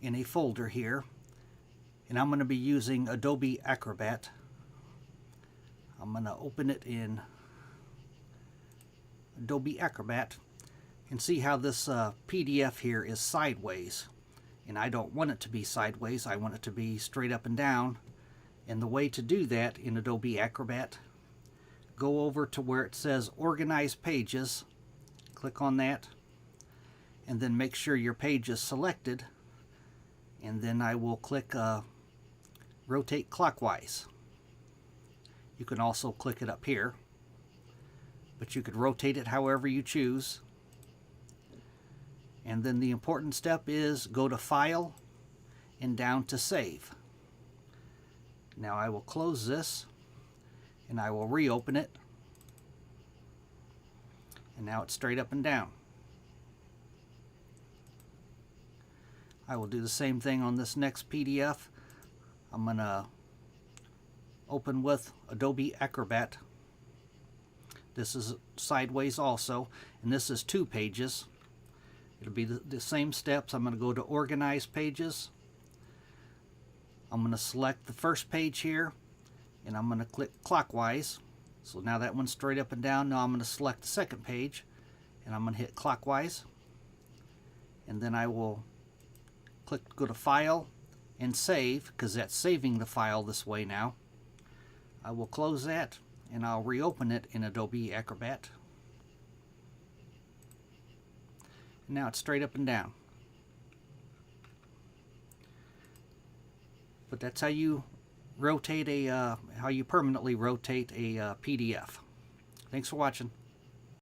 in a folder here, and I'm going to be using Adobe Acrobat. I'm going to open it in Adobe Acrobat and see how this PDF here is sideways. And I don't want it to be sideways, I want it to be straight up and down. And the way to do that in Adobe Acrobat, go over to where it says Organize Pages, click on that, and then make sure your page is selected, and then I will click Rotate Clockwise. You can also click it up here, but you could rotate it however you choose. And then the important step is go to File and down to Save. Now I will close this and I will reopen it, and now it's straight up and down. I will do the same thing on this next PDF. I'm going to open with Adobe Acrobat. This is sideways also, and this is 2 pages. It'll be the same steps. I'm going to go to Organize Pages. I'm going to select the first page here, and I'm going to click clockwise. So now that one's straight up and down. Now I'm going to select the second page, and I'm going to hit clockwise. And then I will go to File and Save, because that's saving the file this way now. I will close that, and I'll reopen it in Adobe Acrobat. Now it's straight up and down. But that's how you rotate how you permanently rotate a PDF. Thanks for watching.